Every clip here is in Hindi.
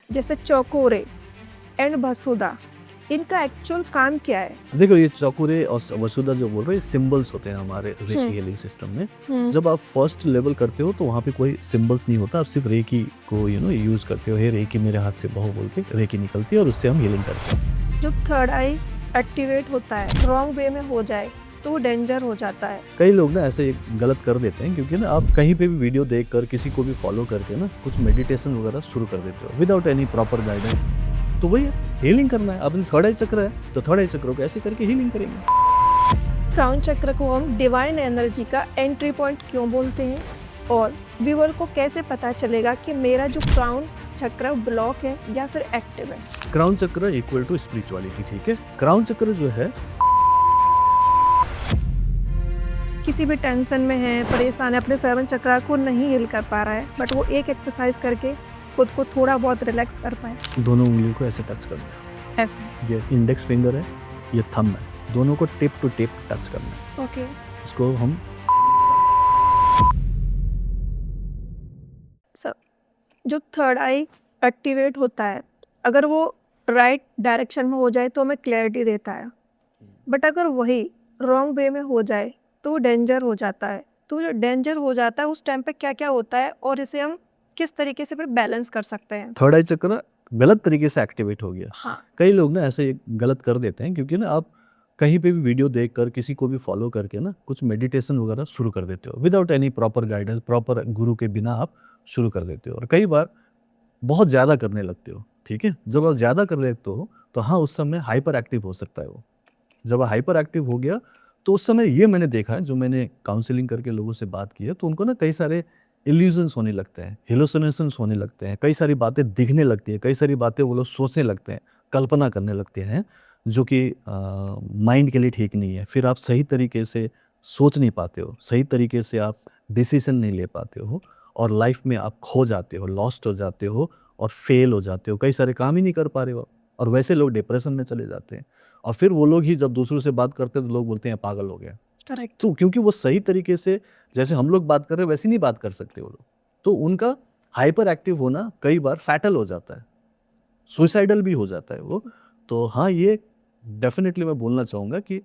जैसे चौकोरे एंड वसुधा, इनका एक्चुअल काम क्या है? देखो, ये चौकुरे और वसुधा जो बोल रहे हैं, सिंबल्स होते हैं हमारे रेकी हम्म, हीलिंग सिस्टम में। हम्म, जब आप फर्स्ट लेवल करते हो तो वहाँ पे कोई सिंबल्स नहीं होता, आप सिर्फ रेकी को यूज करते हो। हे रेकी मेरे हाथ से बहो बोल के रेकी निकलती है और उससे हम हीलिंग करते हैं। जो थर्ड आई एक्टिवेट होता है रॉन्ग वे में हो जाए तो डेंजर हो जाता है। कई लोग ना ऐसे गलत कर देते हैं, क्योंकि ना आप कहीं पे भी वीडियो देख कर किसी को भी फॉलो करके ना कुछ मेडिटेशन वगैरह शुरू कर देते हो विदाउट एनी प्रॉपर गाइडेंस। तो वही है, हीलिंग करना है। अपने थर्ड आई चक्र है तो थर्ड आई चक्रों को ऐसे करके हीलिंग करेंगे। क्राउन चक्र को हम डिवाइन एनर्जी का एंट्री पॉइंट क्यों बोलते हैं, और व्यूअर को कैसे पता चलेगा कि मेरा जो क्राउन चक्र ब्लॉक है या फिर एक्टिव है? क्राउन चक्र इक्वल टू स्पिरिचुअलिटी, ठीक है। क्राउन चक्र जो है, किसी भी टेंशन में है, परेशान है, अपने सेवन चक्रा को नहीं हिल कर पा रहा है, बट वो एक एक्सरसाइज करके खुद को थोड़ा बहुत रिलैक्स कर पाए। दोनों उंगलियों को ऐसे टच करना है। ऐसे। ये इंडेक्स फिंगर है, ये थंब है, दोनों को टिप टू टिप टच करना है। ओके। इसको हम सब जो थर्ड आई एक्टिवेट होता है, अगर वो राइट डायरेक्शन में हो जाए तो हमें क्लैरिटी देता है, बट अगर वही रॉन्ग वे में हो जाए तो डेंजर हो जाता है। तो जो डेंजर हो जाता है उस टाइम पे क्या क्या होता है और इसे हम किस तरीके से फिर बैलेंस कर सकते हैं? थर्ड आई चक्र गलत तरीके से एक्टिवेट हो गया। हाँ। कई लोग ना ऐसे गलत कर देते हैं, क्योंकि ना आप कहीं पे भी वीडियो देख कर किसी को भी फॉलो करके ना कुछ मेडिटेशन वगैरह शुरू कर देते हो without any proper guidance, proper गुरु के बिना आप शुरू कर देते हो और कई बार बहुत ज़्यादा करने लगते हो, ठीक है। जब आप ज़्यादा कर लेते हो तो हाँ, उस समय हाइपर एक्टिव हो सकता है वो। जब हाइपर एक्टिव हो गया तो उस समय ये मैंने देखा है, जो मैंने काउंसलिंग करके लोगों से बात की है, तो उनको ना कई सारे इल्यूजन्स होने लगते हैं, हेलुसिनेशंस होने लगते हैं, कई सारी बातें दिखने लगती हैं, कई सारी बातें वो लोग सोचने लगते हैं, कल्पना करने लगते हैं, जो कि माइंड के लिए ठीक नहीं है। फिर आप सही तरीके से सोच नहीं पाते हो, सही तरीके से आप डिसीजन नहीं ले पाते हो और लाइफ में आप खो जाते हो, लॉस्ट हो जाते हो और फेल हो जाते हो, कई सारे काम ही नहीं कर पा रहे हो और वैसे लोग डिप्रेशन में चले जाते हैं। और फिर वो लोग ही जब दूसरों से बात करते हैं तो लोग बोलते हैं पागल हो गया। करेक्ट। तो क्योंकि वो सही तरीके से जैसे हम लोग बात कर रहे हैं वैसे नहीं बात कर सकते वो लोग, तो उनका हाइपर एक्टिव होना कई बार फैटल हो जाता है, सुइसाइडल भी हो जाता है वो। तो हाँ, ये डेफिनेटली मैं बोलना चाहूँगा कि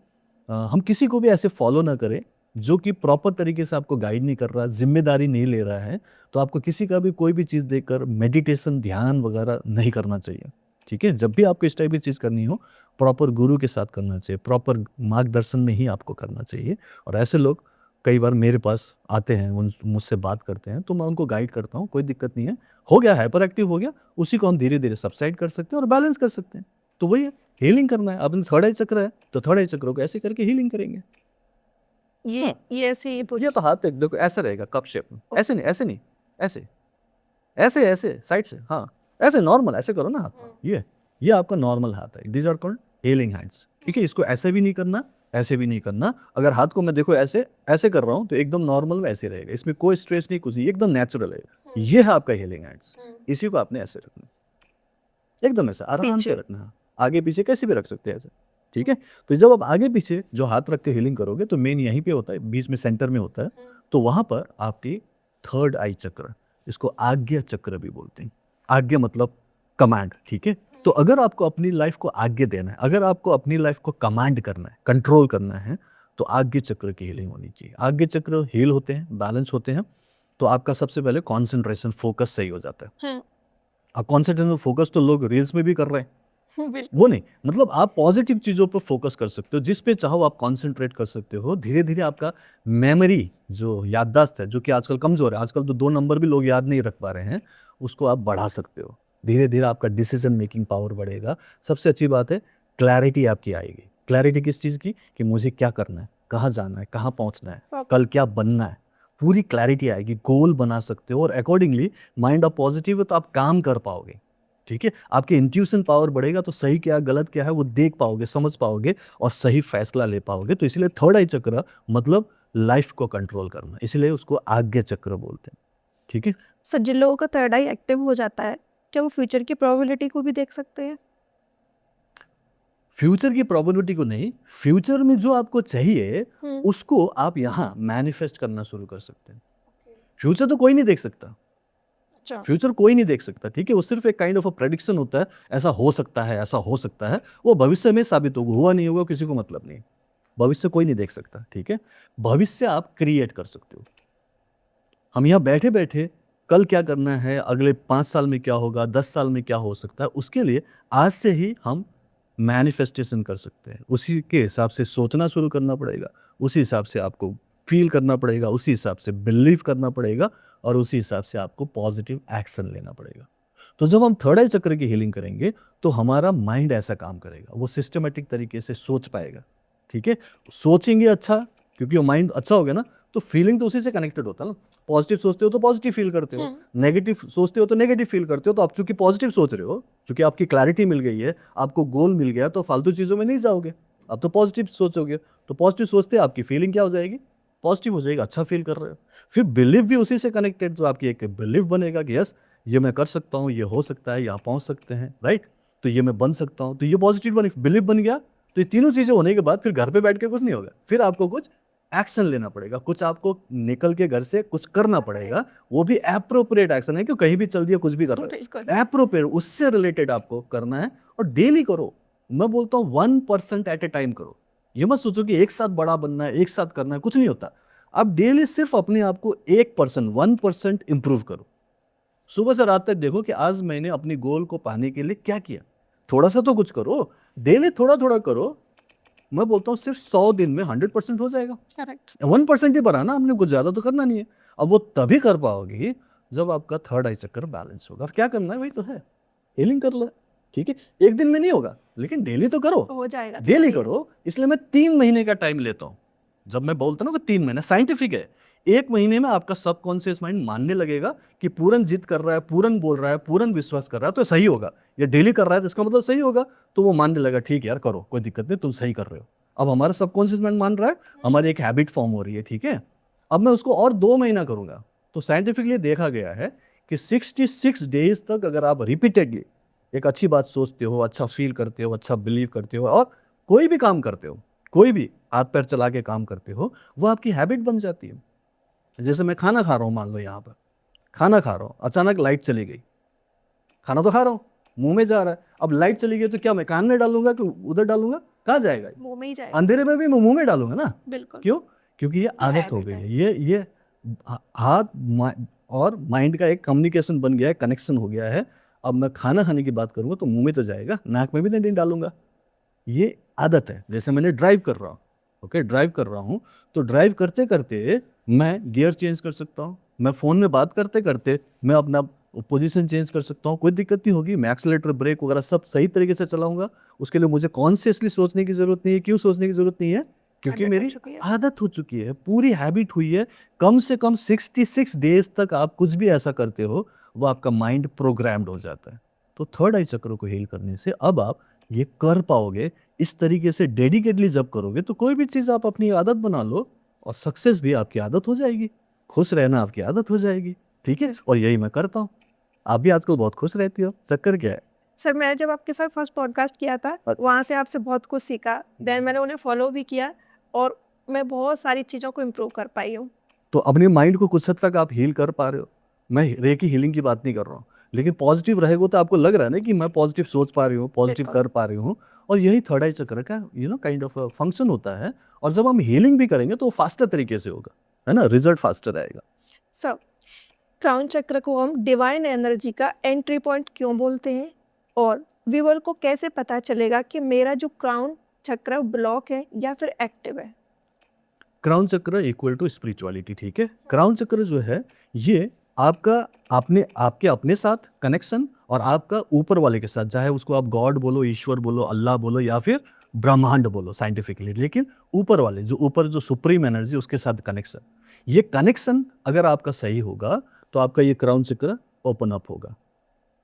हम किसी को भी ऐसे फॉलो ना करें जो कि प्रॉपर तरीके से आपको गाइड नहीं कर रहा, जिम्मेदारी नहीं ले रहा है। तो आपको किसी का भी कोई भी चीज़ देखकर मेडिटेशन, ध्यान वगैरह नहीं करना चाहिए, ठीक है। जब भी आपको इस टाइप की चीज़ करनी हो, प्रॉपर गुरु के साथ करना चाहिए, प्रॉपर मार्गदर्शन में ही आपको करना चाहिए। और ऐसे लोग कई बार मेरे पास आते हैं, उन मुझसे बात करते हैं, तो मैं उनको गाइड करता हूँ, कोई दिक्कत नहीं है। हो गया, हाइपर एक्टिव हो गया, उसी को हम धीरे-धीरे सबसाइड कर सकते हैं और बैलेंस कर सकते हैं। तो वही है, हीलिंग करना है। अपने थर्ड आई चक्र है, तो थर्ड आई चक्रों को ऐसे करके हीलिंग करेंगे। ये ऐसे ही ये तो हाथ एक देखो ऐसा रहेगा कप शेप में, ऐसे नहीं, ऐसे नहीं, ऐसे, ऐसे, ऐसे साइड से, हाँ, ऐसे नॉर्मल ऐसे करो ना हाथ। ये आपका नॉर्मल हाथ है। These are called healing hands, ठीक है। इसको ऐसे भी नहीं करना, ऐसे भी नहीं करना। अगर हाथ को मैं देखो ऐसे ऐसे कर रहा हूँ तो एकदम नॉर्मल वैसे रहेगा, इसमें कोई स्ट्रेस नहीं, कुछ नहीं, एकदम नेचुरल है। ये है आपका हीलिंग हैंड्स। इसी को आपने ऐसे रखना, एकदम ऐसा आराम से रखना है। आगे पीछे कैसे भी रख सकते हैं ऐसे, ठीक है। तो जब आप आगे पीछे जो हाथ रख के हीलिंग करोगे तो मेन यहीं पे होता है, बीच में सेंटर में होता है। तो वहां पर आपकी थर्ड आई चक्र, इसको आज्ञा चक्र भी बोलते हैं। आज्ञा मतलब कमांड, ठीक है। तो अगर आपको अपनी लाइफ को आज्ञा देना है, अगर आपको अपनी लाइफ को कमांड करना है, कंट्रोल करना है, तो आज्ञा चक्र की हीलिंग होनी चाहिए। आज्ञा चक्र हील होते हैं, बैलेंस होते हैं, तो आपका सबसे पहले कॉन्सेंट्रेशन, फोकस सही हो जाता है। अब कॉन्सेंट्रेशन फोकस तो लोग रील्स में भी कर रहे हैं, वो नहीं, मतलब आप पॉजिटिव चीज़ों पर फोकस कर सकते हो, जिस पे चाहो आप कंसंट्रेट कर सकते हो। धीरे धीरे आपका मेमोरी, जो याददाश्त है, जो कि आजकल कमज़ोर है, आजकल तो 2 नंबर भी लोग याद नहीं रख पा रहे हैं, उसको आप बढ़ा सकते हो। धीरे धीरे आपका डिसीजन मेकिंग पावर बढ़ेगा। सबसे अच्छी बात है, क्लैरिटी आपकी आएगी। क्लैरिटी किस चीज़ की, कि मुझे क्या करना है, कहाँ जाना है, कहाँ पहुँचना है, कल क्या बनना है, पूरी क्लैरिटी आएगी। गोल बना सकते हो और अकॉर्डिंगली माइंड आप पॉजिटिव है तो आप काम कर पाओगे, ठीक है। आपकी इंट्यूशन पावर बढ़ेगा तो सही क्या गलत क्या है वो देख पाओगे, समझ पाओगे और सही फैसला ले पाओगे। तो इसलिए थर्ड आई चक्र मतलब लाइफ को कंट्रोल करना, इसलिए उसको आज्ञा चक्र बोलते हैं, ठीक है। सर, जिन लोगों का थर्ड आई एक्टिव हो जाता है, क्या वो फ्यूचर की प्रोबेबिलिटी को भी देख सकते हैं? फ्यूचर की प्रोबेबिलिटी को नहीं, फ्यूचर में जो आपको चाहिए उसको आप यहाँ मैनिफेस्ट करना शुरू कर सकते हैं। फ्यूचर तो कोई नहीं देख सकता, अच्छा। फ्यूचर कोई नहीं देख सकता, ठीक है, वो सिर्फ एक काइंड ऑफ अ प्रेडिक्शन होता है, ऐसा हो सकता है, ऐसा हो सकता है, वो भविष्य में साबित होगा, हुआ नहीं होगा किसी को मतलब नहीं। भविष्य कोई नहीं देख सकता, ठीक है, भविष्य आप क्रिएट कर सकते हो। हम यहाँ बैठे बैठे कल क्या करना है, अगले 5 साल में क्या होगा, 10 साल में क्या हो सकता है, उसके लिए आज से ही हम मैनिफेस्टेशन कर सकते हैं। उसी के हिसाब से सोचना शुरू करना पड़ेगा, उसी हिसाब से आपको फील करना पड़ेगा, उसी हिसाब से बिलीव करना पड़ेगा, और उसी हिसाब से आपको पॉजिटिव एक्शन लेना पड़ेगा। तो जब हम थर्ड आई चक्र की हीलिंग करेंगे तो हमारा माइंड ऐसा काम करेगा, वो सिस्टमेटिक तरीके से सोच पाएगा, ठीक है। सोचेंगे अच्छा, क्योंकि वो माइंड अच्छा हो गया ना, तो फीलिंग तो उसी से कनेक्टेड होता है ना। पॉजिटिव सोचते हो तो पॉजिटिव फील करते हो, नेगेटिव सोचते हो तो नेगेटिव फील करते हो। तो आप चूंकि पॉजिटिव सोच रहे हो, चूंकि आपकी क्लैरिटी मिल गई है, आपको गोल मिल गया, तो फालतू चीज़ों में नहीं जाओगे, आप तो पॉजिटिव सोचोगे। तो पॉजिटिव सोचते आपकी फीलिंग क्या हो जाएगी, पॉजिटिव हो जाएगी, अच्छा फील कर रहे हो। फिर बिलीव भी उसी से कनेक्टेड, तो आपकी एक बिलीव बनेगा कि यस ये मैं कर सकता हूँ, ये हो सकता है, यहाँ पहुँच सकते हैं, राइट। तो ये मैं बन सकता हूँ, तो ये पॉजिटिव बिलीव बन गया। तो ये तीनों चीज़ें होने के बाद फिर घर पे बैठ के कुछ नहीं होगा, फिर आपको कुछ एक्शन लेना पड़ेगा, कुछ आपको निकल के घर से कुछ करना पड़ेगा, वो भी एप्रोप्रिएट एक्शन है, कि कहीं भी चल दिया कुछ भी कर रहे बिल्कुल। हो, एप्रोप्रिएट उससे रिलेटेड आपको करना है, और डेली करो। मैं बोलता हूँ 1% एट ए टाइम करो। ये मत सोचो कि एक साथ बड़ा बनना है, एक साथ करना है, कुछ नहीं होता। आप डेली सिर्फ अपने आप को 1% इंप्रूव करो। सुबह से रात तक देखो कि आज मैंने अपनी गोल को पाने के लिए क्या किया। थोड़ा सा तो कुछ करो, डेली थोड़ा थोड़ा करो। मैं बोलता हूँ सिर्फ 100 दिन में 100% हो जाएगा। करेक्ट। 1% ही बढ़ाना, हमने कुछ ज्यादा तो करना नहीं है। अब वो तभी कर पाओगे जब आपका थर्ड आई चक्कर बैलेंस होगा। क्या करना है वही तो है, हीलिंग कर लो, ठीक है। एक दिन में नहीं होगा, लेकिन डेली तो करो, हो जाएगा, डेली करो। इसलिए मैं 3 महीने का टाइम लेता हूँ। जब मैं बोलता हूँ ना कि 3 महीने साइंटिफिक है, 1 महीने में आपका सबकॉन्शियस माइंड मानने लगेगा कि पूरन जिद कर रहा है, पूरन बोल रहा है, पूरन विश्वास कर रहा है, तो सही होगा। ये डेली कर रहा है तो इसका मतलब सही होगा। तो वो मानने लगा, ठीक है यार करो, कोई दिक्कत नहीं, तुम सही कर रहे हो। अब हमारा सबकॉन्शियस माइंड मान रहा है, हमारी एक हैबिट फॉर्म हो रही है, ठीक है। अब मैं उसको और 2 महीना करूंगा। तो साइंटिफिकली देखा गया है कि 66 डेज तक अगर आप रिपीटेडली एक अच्छी बात सोचते हो, अच्छा फील करते हो, अच्छा बिलीव करते हो, और कोई भी काम करते हो, कोई भी हाथ पैर चला के काम करते हो, वो आपकी हैबिट बन जाती है। जैसे मैं खाना खा रहा हूँ, मान लो यहाँ पर खाना खा रहा हूँ, अचानक लाइट चली गई, खाना तो खा रहा हूँ, मुंह में जा रहा है। अब लाइट चली गई तो क्या मैं कान में डालूंगा कि उधर डालूंगा, कहाँ जाएगा? मुंह में ही जाएगा। अंधेरे में भी मैं मुंह में डालूंगा ना। बिल्कुल। क्यों? क्योंकि ये आदत हो habit गई है। है। ये हाथ और माइंड का एक कम्युनिकेशन बन गया है, कनेक्शन हो गया है। अब मैं खाना खाने की बात करूंगा तो मुंह में तो जाएगा, नाक में भी नहीं डालूंगा। ये आदत है। जैसे मैंने ड्राइव कर रहा हूँ, ओके, ड्राइव कर रहा हूँ, तो ड्राइव करते करते मैं गियर चेंज कर सकता हूँ, मैं फ़ोन में बात करते करते मैं अपना पोजीशन चेंज कर सकता हूँ, कोई दिक्कत नहीं होगी। मैं एक्सीलरेटर ब्रेक वगैरह सब सही तरीके से चलाऊंगा। उसके लिए मुझे कॉन्शियसली सोचने की ज़रूरत नहीं है। क्यों सोचने की ज़रूरत नहीं है? क्योंकि Habit हो मेरी चुकी है। आदत हो चुकी है, पूरी हैबिट हुई है। कम से कम 66 डेज तक आप कुछ भी ऐसा करते हो, वो आपका माइंड प्रोग्राम्ड हो जाता है। तो थर्ड आई चक्र को हील करने से अब आप ये कर पाओगे। इस तरीके से डेडिकेटली जब करोगे तो कोई भी चीज़ आप अपनी आदत बना लो, और सक्सेस भी आपकी आदत हो जाएगी, खुश रहना आपकी आदत हो जाएगी, ठीक है। और यही मैं करता हूँ। आप भी आजकल बहुत खुश रहती हो, चक्कर क्या है? सर मैं जब आपके साथ फर्स्ट पॉडकास्ट किया था, वहाँ से आपसे बहुत कुछ सीखा, देन मैंने उन्हें फॉलो भी किया, और मैं बहुत सारी चीज़ों को इम्प्रूव कर पाई हूँ। तो अपने माइंड को कुछ हद तक आप हील कर पा रहे हो। मैं रेकी हीलिंग की बात नहीं कर रहा हूँ, लेकिन पॉजिटिव रहेगा तो आपको लग रहा है ना कि मैं पॉजिटिव सोच पा रही हूँ, पॉजिटिव बिल्कुल। कर पा रही हूँ। और यही थर्ड आई चक्र का काइंड ऑफ फंक्शन होता है। और जब हम हीलिंग भी करेंगे तो फास्टर तरीके से होगा, है ना, रिजल्ट फास्टर आएगा। सर क्राउन चक्र को हम डिवाइन एनर्जी का एंट्री पॉइंट क्यों बोलते हैं, और व्यूअर को कैसे पता चलेगा कि मेरा जो क्राउन चक्र ब्लॉक है या फिर एक्टिव है? क्राउन चक्र इक्वल टू स्पिरिचुअलिटी, ठीक है। क्राउन चक्र जो है ये आपका आपके अपने साथ कनेक्शन, और आपका ऊपर वाले के साथ, चाहे उसको आप गॉड बोलो, ईश्वर बोलो, अल्लाह बोलो, या फिर ब्रह्मांड बोलो साइंटिफिकली, लेकिन ऊपर वाले जो सुप्रीम एनर्जी, उसके साथ कनेक्शन। ये कनेक्शन अगर आपका सही होगा तो आपका ये क्राउन चक्र ओपन अप होगा,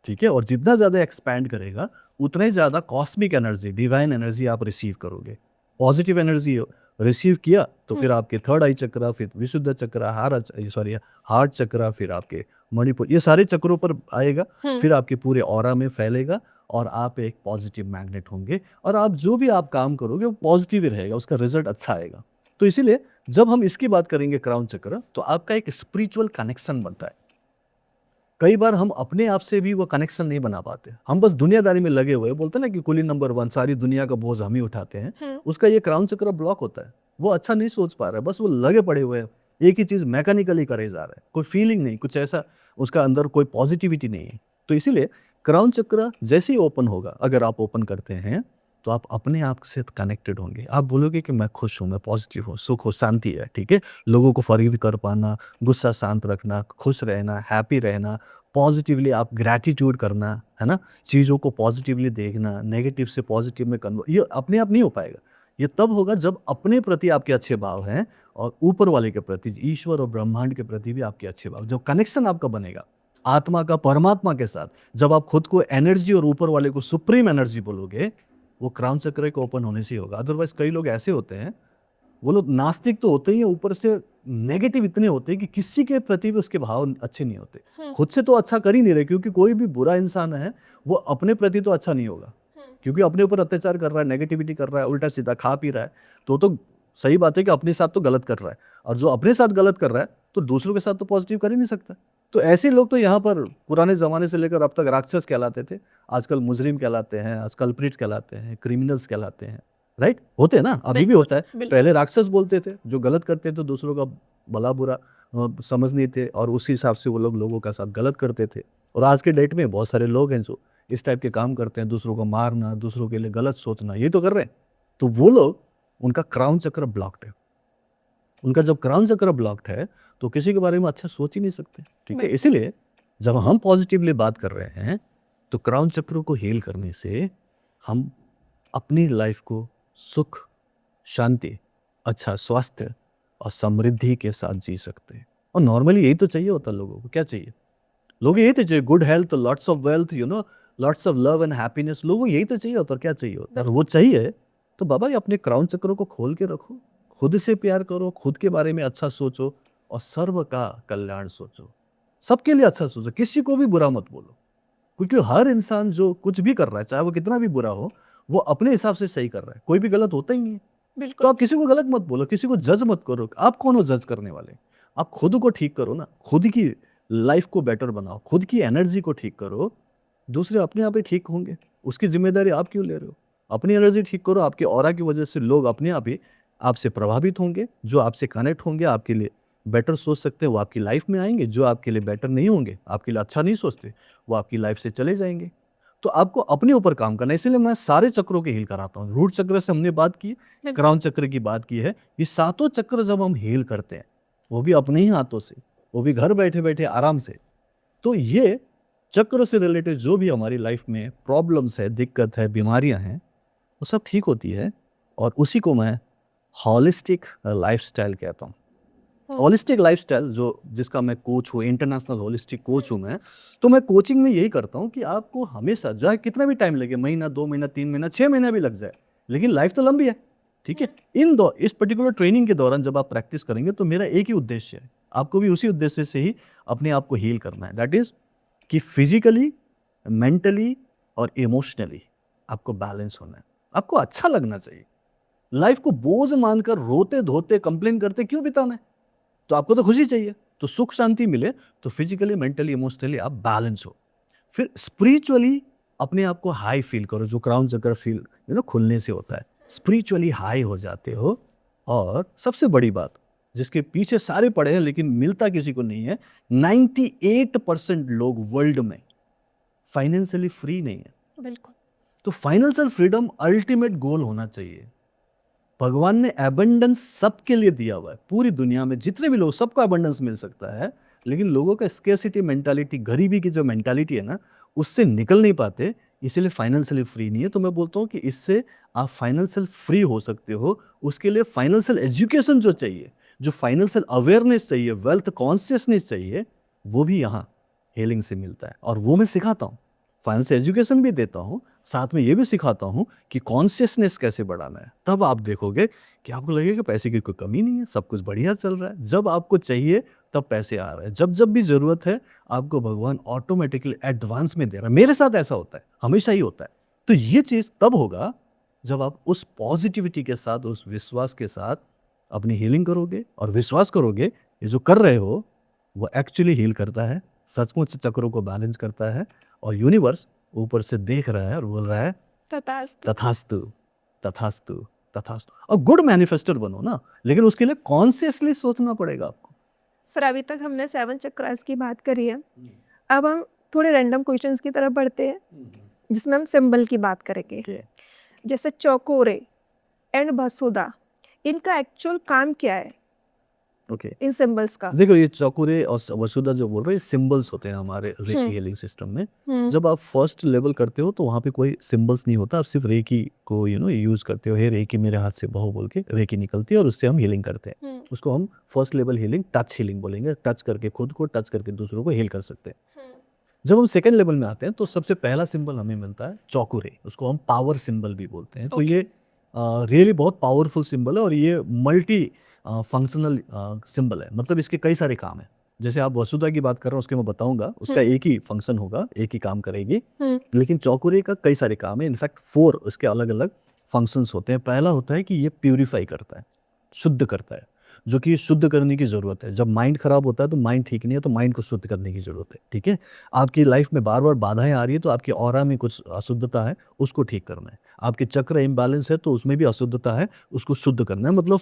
ठीक है। और जितना ज़्यादा एक्सपैंड करेगा उतना ही ज़्यादा कॉस्मिक एनर्जी, डिवाइन एनर्जी आप रिसीव करोगे। पॉजिटिव एनर्जी रिसीव किया तो फिर आपके थर्ड आई चक्र, फिर विशुद्ध चक्र, हार्ट चक्र, फिर आपके मणिपुर, ये सारे चक्रों पर आएगा, फिर आपके पूरे ऑरा में फैलेगा, और आप एक पॉजिटिव मैग्नेट होंगे। और आप जो भी आप काम करोगे वो पॉजिटिव ही रहेगा, उसका रिजल्ट अच्छा आएगा। तो इसीलिए जब हम इसकी बात करेंगे क्राउन चक्र, तो आपका एक स्पिरिचुअल कनेक्शन बनता है। कई बार हम अपने आप से भी वो कनेक्शन नहीं बना पाते, हम बस दुनियादारी में लगे हुए, बोलते हैं ना कि कुली नंबर 1, सारी दुनिया का बोझ हम ही उठाते हैं। उसका ये क्राउन चक्र ब्लॉक होता है, वो अच्छा नहीं सोच पा रहा है, बस वो लगे पड़े हुए हैं, एक ही चीज मैकेनिकली करे जा रहा है, कोई फीलिंग नहीं, कुछ ऐसा उसका अंदर कोई पॉजिटिविटी नहीं है। तो इसीलिए क्राउन चक्र जैसे ही ओपन होगा, अगर आप ओपन करते हैं तो आप अपने आप से कनेक्टेड होंगे। आप बोलोगे कि मैं खुश हूँ, मैं पॉजिटिव हूँ, सुख हो, शांति है, ठीक है। लोगों को फॉरगिव कर पाना, गुस्सा शांत रखना, खुश रहना, हैप्पी रहना, पॉजिटिवली आप ग्रैटिट्यूड करना, है ना, चीज़ों को पॉजिटिवली देखना, नेगेटिव से पॉजिटिव में कन्वर्ट, ये अपने आप नहीं हो पाएगा। ये तब होगा जब अपने प्रति आपके अच्छे भाव हैं और ऊपर वाले के प्रति, ईश्वर और ब्रह्मांड के प्रति भी आपके अच्छे भाव, जब कनेक्शन आपका बनेगा आत्मा का परमात्मा के साथ, जब आप खुद को एनर्जी और ऊपर वाले को सुप्रीम एनर्जी बोलोगे, वो क्राउन चक्र के ओपन होने से ही होगा। अदरवाइज कई लोग ऐसे होते हैं, वो लोग नास्तिक तो होते ही हैं, ऊपर से नेगेटिव इतने होते हैं कि किसी के प्रति भी उसके भाव अच्छे नहीं होते। खुद से तो अच्छा कर ही नहीं रहे, क्योंकि कोई भी बुरा इंसान है वो अपने प्रति तो अच्छा नहीं होगा, क्योंकि अपने ऊपर अत्याचार कर रहा है, नेगेटिविटी कर रहा है, उल्टा सीधा खा पी रहा है, तो सही बात है कि अपने साथ तो गलत कर रहा है, और जो अपने साथ गलत कर रहा है तो दूसरों के साथ तो पॉजिटिव कर ही नहीं सकता। तो ऐसे लोग तो यहाँ पर पुराने ज़माने से लेकर अब तक राक्षस कहलाते थे, आजकल मुजरिम कहलाते हैं, आजकल कल्प्रिट्स कहलाते हैं, क्रिमिनल्स कहलाते हैं, राइट, होते हैं ना, अभी भी होता है। पहले राक्षस बोलते थे, जो गलत करते थे दूसरों का भला बुरा समझ नहीं थे, और उसी हिसाब से वो लोग लोगों का साथ गलत करते थे। और आज के डेट में बहुत सारे लोग हैं जो इस टाइप के काम करते हैं, दूसरों को मारना, दूसरों के लिए गलत सोचना, ये तो कर रहे हैं। तो वो लोग, उनका क्राउन चक्र ब्लॉक्ड है। उनका जब क्राउन चक्र ब्लॉक्ड है तो किसी के बारे में अच्छा सोच ही नहीं सकते, ठीक है। इसीलिए जब हम पॉजिटिवली बात कर रहे हैं तो क्राउन चक्र को हील करने से हम अपनी लाइफ को सुख, शांति, अच्छा स्वास्थ्य और समृद्धि के साथ जी सकते हैं। और नॉर्मली यही तो चाहिए होता है लोगों को। क्या चाहिए? लोग यही तो चाहिए, good health, lots of wealth, lots of love and happiness. लोगों को यही तो चाहिए होता है। क्या चाहिए होता है? और वो चाहिए तो बाबा ये अपने क्राउन चक्रों को खोल के रखो, खुद से प्यार करो, खुद के बारे में अच्छा सोचो और सर्व का कल्याण सोचो, सबके लिए अच्छा सोचो, किसी को भी बुरा मत बोलो, क्योंकि हर इंसान जो कुछ भी कर रहा है, चाहे वो कितना भी बुरा हो, वो अपने हिसाब से सही कर रहा है, कोई भी गलत होता ही नहीं है। तो आप किसी को गलत मत बोलो, किसी को जज मत करो। आप कौन हो जज करने वाले? आप खुद को ठीक करो ना, खुद की लाइफ को बेटर बनाओ, खुद की एनर्जी को ठीक करो, दूसरे अपने आप ही ठीक होंगे। उसकी जिम्मेदारी आप क्यों ले रहे हो? अपनी एनर्जी ठीक करो, आपके ऑरा की वजह से लोग अपने आप ही आपसे प्रभावित होंगे, जो आपसे कनेक्ट होंगे, आपके लिए बेटर सोच सकते हैं वो आपकी लाइफ में आएंगे, जो आपके लिए बेटर नहीं होंगे, आपके लिए अच्छा नहीं सोचते, वो आपकी लाइफ से चले जाएंगे। तो आपको अपने ऊपर काम करना है। इसीलिए मैं सारे चक्रों के हील कराता हूँ। रूट चक्र से हमने बात की, क्राउन चक्र की बात की है। ये सातों चक्र जब हम हील करते हैं, वो भी अपने ही हाथों से, वो भी घर बैठे बैठे आराम से, तो ये चक्र से रिलेटेड जो भी हमारी लाइफ में प्रॉब्लम्स है, दिक्कत है, बीमारियां हैं, वो सब ठीक होती है। और उसी को मैं हॉलिस्टिक लाइफस्टाइल कहता हूँ। हॉलिस्टिक लाइफस्टाइल जो जिसका मैं कोच हूँ, इंटरनेशनल हॉलिस्टिक कोच हूँ मैं। तो मैं कोचिंग में यही करता हूँ कि आपको हमेशा, चाहे कितना भी टाइम लगे, महीना, 2 महीना, 3 महीना, 6 महीना भी लग जाए, लेकिन लाइफ तो लंबी है, ठीक है। इस पर्टिकुलर ट्रेनिंग के दौरान जब आप प्रैक्टिस करेंगे तो मेरा एक ही उद्देश्य है, आपको भी उसी उद्देश्य से ही अपने आप को हील करना है। दैट इज कि फिजिकली, मेंटली और इमोशनली आपको बैलेंस होना है, आपको अच्छा लगना चाहिए। लाइफ को बोझ मानकर रोते धोते कंप्लेन करते क्यों बिताना है? तो आपको तो खुशी चाहिए, तो सुख शांति मिले, तो फिजिकली, मेंटली, इमोशनली आप बैलेंस हो। फिर स्पिरिचुअली अपने आप को हाई फील करो, जो क्राउन चक्र फील खुलने से होता है, स्पिरिचुअली हाई हो जाते हो। और सबसे बड़ी बात, जिसके पीछे सारे पड़े हैं लेकिन मिलता किसी को नहीं है, 98% लोग वर्ल्ड में फाइनेंशियली फ्री नहीं है। बिल्कुल। तो फाइनेंशियल फ्रीडम अल्टीमेट गोल होना चाहिए। भगवान ने एबंडेंस सबके लिए दिया हुआ है, पूरी दुनिया में जितने भी लोग, सबको एबंडेंस मिल सकता है, लेकिन लोगों का स्केर्सिटी मेंटालिटी, गरीबी की जो मेंटालिटी है ना, उससे निकल नहीं पाते, इसीलिए फाइनेंशियली फ्री नहीं है। तो मैं बोलता हूँ कि इससे आप फाइनेंशियल फ्री हो सकते हो। उसके लिए फाइनेंशियल एजुकेशन जो चाहिए, जो फाइनेंशियल अवेयरनेस चाहिए, वेल्थ कॉन्शियसनेस चाहिए, वो भी यहाँ हीलिंग से मिलता है, और वो मैं सिखाता हूँ। फाइनेंशियल एजुकेशन भी देता हूँ, साथ में ये भी सिखाता हूँ कि कॉन्शियसनेस कैसे बढ़ाना है। तब आप देखोगे कि आपको लगेगा कि पैसे की कोई कमी नहीं है, सब कुछ बढ़िया चल रहा है। जब आपको चाहिए तब पैसे आ रहे हैं, जब जब भी जरूरत है आपको भगवान ऑटोमेटिकली एडवांस में दे रहा है। मेरे साथ ऐसा होता है, हमेशा ही होता है। तो ये चीज़ तब होगा जब आप उस पॉजिटिविटी के साथ, उस विश्वास के साथ अपनी हीलिंग करोगे, और विश्वास करोगे ये जो कर रहे हो वो एक्चुअली हील करता है, सचमुच चक्रों को बैलेंस करता है और यूनिवर्स ऊपर से देख रहा है और बोल रहा है तथास्तु। तथास्तु तथास्तु तथास्तु। और गुड मैनिफेस्टर बनो ना, लेकिन उसके लिए कॉन्शियसली सोचना पड़ेगा आपको। सर अभी तक हमने 7 चक्रास की बात करी है, अब हम थोड़े रैंडम क्वेश्चंस की तरफ बढ़ते हैं जिसमें हम सिंबल की बात करेंगे। Okay. जैसे चौकोरे एंड बसुदा, इनका एक्चुअल काम क्या है Okay. इन सिंबल्स का? देखो ये चौकुरे और वसुधा जो बोल रहे हैं सिंबल्स होते हैं हमारे रेकी हीलिंग सिस्टम में। जब आप फर्स्ट लेवल करते हो तो वहाँ पे कोई सिंबल्स नहीं होता, आप सिर्फ रेकी को यूज करते हो। हे रेकी मेरे हाथ से बहो बोल के रेकी निकलती है और उससे हम हीलिंग करते हैं। उसको हम first level healing touch healing बोलेंगे। टच करके खुद को, टच करके दूसरों को हील कर सकते हैं। जब हम सेकेंड लेवल में आते हैं तो सबसे पहला सिंबल हमें मिलता है चौकुरे, उसको हम पावर सिंबल भी बोलते हैं। तो ये रियली बहुत पावरफुल सिंबल है और ये मल्टी फंक्शनल सिंबल है, मतलब इसके कई सारे काम हैं। जैसे आप वसुधा की बात कर रहे हो उसके मैं बताऊंगा, उसका एक ही फंक्शन होगा, एक ही काम करेगी, लेकिन चौकुरे का कई सारे काम है। इनफैक्ट 4 उसके अलग अलग फंक्शंस होते हैं। पहला होता है कि ये प्यूरिफाई करता है, शुद्ध करता है, जो कि शुद्ध करने की ज़रूरत है। जब माइंड खराब होता है तो माइंड ठीक नहीं है, तो माइंड को शुद्ध करने की ज़रूरत है। ठीक है, आपकी लाइफ में बार बार बाधाएं आ रही है तो आपकी ऑरा में कुछ अशुद्धता है, उसको ठीक करना है। आपके चक्र इम्बैलेंस है तो उसमें भी अशुद्धता है, उसको शुद्ध करना है। मतलब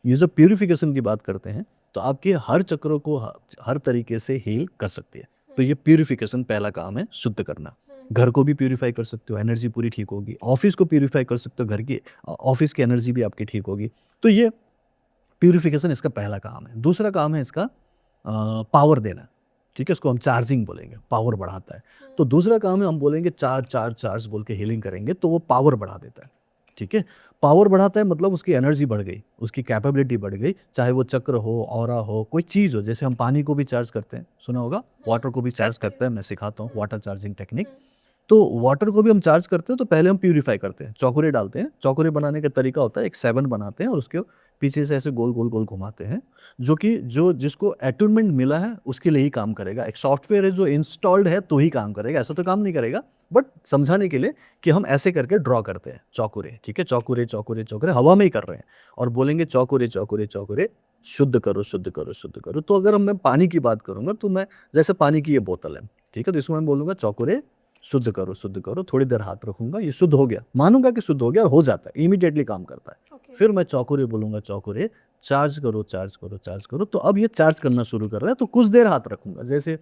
ये जब प्यूरिफिकेशन की बात करते हैं तो आपके हर चक्रों को हर तरीके से हील कर सकती है। तो ये प्यूरिफिकेशन पहला काम है, शुद्ध करना। घर को भी प्यूरिफाई कर सकते हो, एनर्जी पूरी ठीक होगी। ऑफिस को प्यूरिफाई कर सकते हो, घर की ऑफिस की एनर्जी भी आपकी ठीक होगी। तो ये प्यूरिफिकेशन इसका पहला काम है। दूसरा काम है इसका पावर देना। ठीक है, इसको हम चार्जिंग बोलेंगे, पावर बढ़ाता है। तो दूसरा काम है हम बोलेंगे चार्ज चार्ज चार्ज बोल के हीलिंग करेंगे तो वो पावर बढ़ा देता है। ठीक है, पावर बढ़ाता है मतलब उसकी एनर्जी बढ़ गई, उसकी कैपेबिलिटी बढ़ गई, चाहे वो चक्र हो, ऑरा हो, कोई चीज़ हो। जैसे हम पानी को भी चार्ज करते हैं, सुना होगा, वाटर को भी चार्ज करते हैं। मैं सिखाता हूँ वाटर चार्जिंग टेक्निक। तो वाटर को भी हम चार्ज करते हैं तो पहले हम प्यूरिफाई करते हैं, चौकुरे डालते हैं। चौकुरे बनाने का तरीका होता है, एक 7 बनाते हैं और उसके पीछे से ऐसे गोल गोल गोल घुमाते हैं, जो कि जो जिसको अटूनमेंट मिला है उसके लिए ही काम करेगा। एक सॉफ्टवेयर है जो इंस्टॉल्ड है तो ही काम करेगा, ऐसा तो काम नहीं करेगा। बट समझाने के लिए कि हम ऐसे करके ड्रॉ करते हैं चौकुरे। ठीक है, चौकुरे चौकुरे चौकुरे हवा में ही कर रहे हैं और बोलेंगे चौकुरे चौकुरे चौकुरे, शुद्ध करो शुद्ध करो शुद्ध करो। तो अगर मैं पानी की बात करूंगा तो मैं, जैसे पानी की ये बोतल है, ठीक है, तो इसको मैं बोलूंगा चौकुरे शुद्ध करो, थोड़ी देर हाथ रखूंगा, ये शुद्ध हो गया, मानूंगा कि शुद्ध हो गया, और हो जाता है, इमीडिएटली काम करता है। फिर मैं चौकुरे बोलूंगा, चौकुरे चार्ज करो चार्ज करो चार्ज करो। तो अब ये चार्ज करना शुरू कर रहा है, तो कुछ देर हाथ रखूंगा, जैसे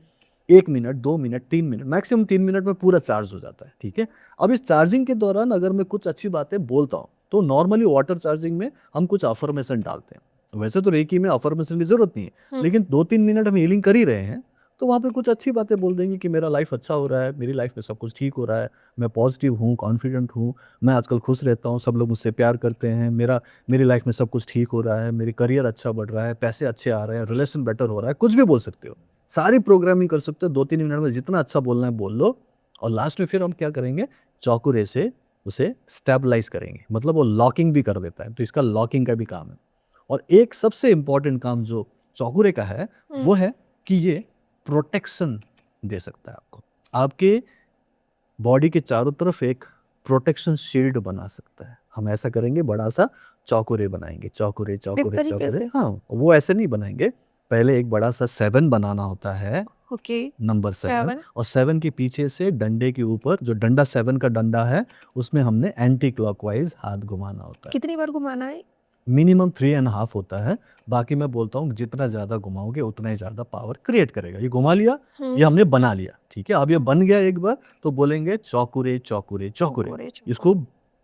1 minute 2 minute 3 minute, maximum 3 minute में पूरा चार्ज हो जाता है। ठीक है, अब इस चार्जिंग के दौरान अगर मैं कुछ अच्छी बातें बोलता हूँ तो नॉर्मली वाटर चार्जिंग में हम कुछ अफर्मेशन डालते हैं। वैसे तो रेकी में अफर्मेशन की जरूरत नहीं है, लेकिन 2-3 मिनट हम हीलिंग कर ही रहे हैं तो वहाँ पे कुछ अच्छी बातें बोल देंगे कि मेरा लाइफ अच्छा हो रहा है, मेरी लाइफ में सब कुछ ठीक हो रहा है, मैं पॉजिटिव हूँ, कॉन्फिडेंट हूँ, मैं आजकल खुश रहता हूँ, सब लोग मुझसे प्यार करते हैं, मेरी लाइफ में सब कुछ ठीक हो रहा है, मेरी करियर अच्छा बढ़ रहा है, पैसे अच्छे आ रहे हैं, रिलेशन बेटर हो रहा है। कुछ भी बोल सकते हो, सारी प्रोग्रामिंग कर सकते हो। 2-3 मिनट में जितना अच्छा बोलना है बोल लो। और लास्ट में फिर हम क्या करेंगे, चौकुरे से उसे स्टेबलाइज करेंगे, मतलब वो लॉकिंग भी कर देता है। तो इसका लॉकिंग का भी काम है। और एक सबसे इंपॉर्टेंट काम जो चौकुरे का है वो है कि ये प्रोटेक्शन दे सकता है आपको, आपके बॉडी के चारों तरफ एक प्रोटेक्शन शील्ड बना सकता है। हम ऐसा करेंगे, बड़ा सा चौकुरे बनाएंगे, चौकुरे चौकुरे तरीके चौकुरे। से? हाँ, वो ऐसे नहीं बनाएंगे, पहले एक बड़ा सा 7 बनाना होता है, ओके, नंबर 7, 7 और 7 के पीछे से डंडे के ऊपर, जो डंडा 7 का डंडा है, उसमें हमने एंटी क्लॉकवाइज हाथ घुमाना होता है। कितनी बार घुमाना है? मिनिमम 3.5 होता है। बाकी मैं बोलता हूँ जितना ज़्यादा घुमाओगे उतना ही ज़्यादा पावर क्रिएट करेगा। ये घुमा लिया, ये हमने बना लिया, ठीक है। अब ये बन गया एक बार तो बोलेंगे चौकुरे चौकुरे चौकुरे। चौकुरे, इसको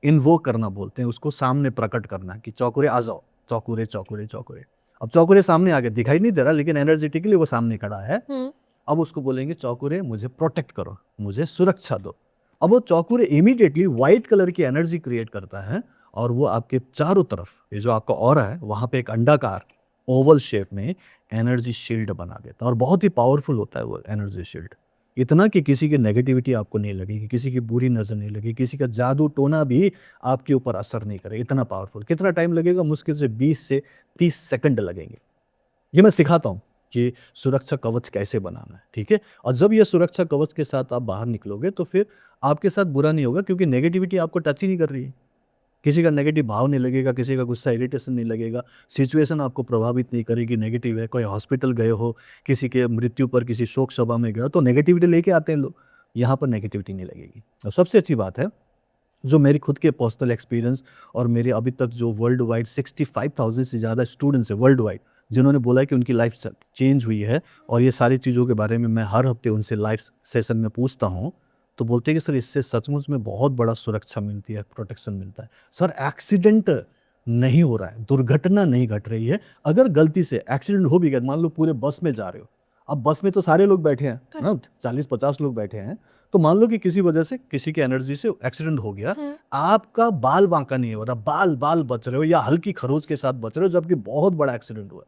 इन्वोक करना बोलते हैं, उसको सामने प्रकट करना कि चौकुरे आ जाओ, चौकुरे चौकुरे चौकुरे। अब चौकुरे सामने आगे दिखाई नहीं दे रहा, लेकिन एनर्जेटिकली वो सामने खड़ा है। अब उसको बोलेंगे चौकुरे मुझे प्रोटेक्ट करो, मुझे सुरक्षा दो। अब वो चौकुरे इमीडिएटली व्हाइट कलर की एनर्जी क्रिएट करता है और वो आपके चारों तरफ, ये जो आपका ऑरा है वहाँ पे एक अंडाकार ओवल शेप में एनर्जी शील्ड बना देता है। और बहुत ही पावरफुल होता है वो एनर्जी शील्ड, इतना कि किसी की नेगेटिविटी आपको नहीं लगेगी, किसी की बुरी नज़र नहीं लगेगी, किसी का जादू टोना भी आपके ऊपर असर नहीं करेगा, इतना पावरफुल। कितना टाइम लगेगा? मुश्किल से 20 से 30 सेकंड लगेंगे। ये मैं सिखाता हूँ कि सुरक्षा कवच कैसे बनाना है, ठीक है। और जब ये सुरक्षा कवच के साथ आप बाहर निकलोगे तो फिर आपके साथ बुरा नहीं होगा, क्योंकि नेगेटिविटी आपको टच ही नहीं कर रही है। किसी का नेगेटिव भाव नहीं लगेगा, किसी का गुस्सा इरिटेशन नहीं लगेगा, सिचुएशन आपको प्रभावित नहीं करेगी नेगेटिव है। कोई हॉस्पिटल गए हो, किसी के मृत्यु पर किसी शोक सभा में गए हो तो नेगेटिविटी लेके आते हैं लोग, यहाँ पर नेगेटिविटी नहीं लगेगी। और सबसे अच्छी बात है जो मेरी खुद के पर्सनल एक्सपीरियंस और मेरे अभी तक जो वर्ल्ड वाइड 65,000 से ज़्यादा स्टूडेंट्स हैं वर्ल्ड वाइड जिन्होंने बोला है कि उनकी लाइफ चेंज हुई है, और ये सारी चीज़ों के बारे में मैं हर हफ्ते उनसे लाइव सेशन में पूछता हूँ, तो बोलते हैं कि सर इससे सचमुच में बहुत बड़ा सुरक्षा मिलती है, प्रोटेक्शन मिलता है। सर एक्सीडेंट नहीं हो रहा है, दुर्घटना नहीं घट रही है। अगर गलती से एक्सीडेंट हो भी गया, मान लो पूरे बस में जा रहे हो, अब बस में तो सारे लोग बैठे हैं ना, 40-50 लोग बैठे हैं, तो मान लो कि किसी वजह से किसी के एनर्जी से एक्सीडेंट हो गया, आपका बाल बांका नहीं हो रहा, बाल बाल बच रहे हो या हल्की खरोच के साथ बच रहे हो, जबकि बहुत बड़ा एक्सीडेंट हुआ।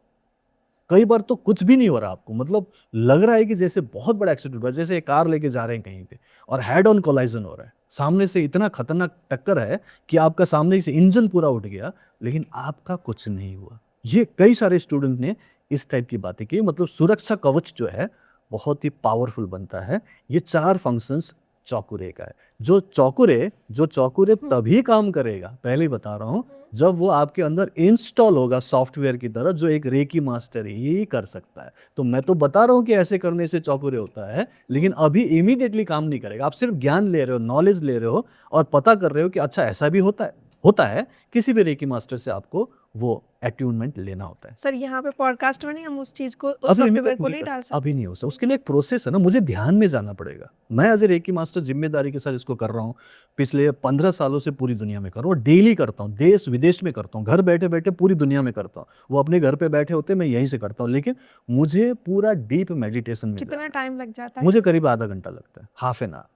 कई बार तो कुछ भी नहीं हो रहा आपको, मतलब लग रहा है कि जैसे बहुत बड़ा एक्सीडेंट हुआ, जैसे एक कार लेके जा रहे हैं कहीं पे और हेड ऑन कोलाइजन हो रहा है, सामने से इतना खतरनाक टक्कर है कि आपका सामने से इंजन पूरा उठ गया, लेकिन आपका कुछ नहीं हुआ। ये कई सारे स्टूडेंट ने इस टाइप की बातें की, मतलब सुरक्षा कवच जो है बहुत ही पावरफुल बनता है। ये 4 फंक्शंस चौकुरे का है। जो चौकुरे तभी काम करेगा, पहले ही बता रहा हूँ, जब वो आपके अंदर इंस्टॉल होगा सॉफ्टवेयर की तरह, जो एक रेकी मास्टर ही कर सकता है। तो मैं तो बता रहा हूँ कि ऐसे करने से चौकुरे होता है, लेकिन अभी इमीडिएटली काम नहीं करेगा। आप सिर्फ ज्ञान ले रहे हो, नॉलेज ले रहे हो और पता कर रहे हो कि अच्छा ऐसा भी होता है। किसी भी रेकी मास्टर से आपको वो अट्यूनमेंट लेना होता है। सर यहाँ पे पॉडकास्ट में नहीं हम उस चीज को, उस अभी सॉफ्टवेयर को नहीं डाल सकते। अभी नहीं हो सकता, उसके लिए एक प्रोसेस है ना, मुझे ध्यान में जाना पड़ेगा। मैं एज ए रेकी मास्टर जिम्मेदारी के साथ इसको कर रहा हूँ, पिछले 15 सालों से पूरी दुनिया में कर रहा हूँ, डेली करता हूँ, देश विदेश में करता हूँ, घर बैठे बैठे पूरी दुनिया में करता हूँ। वो अपने घर पे बैठे होते, मैं यहीं से करता हूँ, लेकिन मुझे पूरा डीप मेडिटेशन में कितना टाइम लग जाता है? मुझे करीब आधा घंटा लगता है, हाफ एन आवर,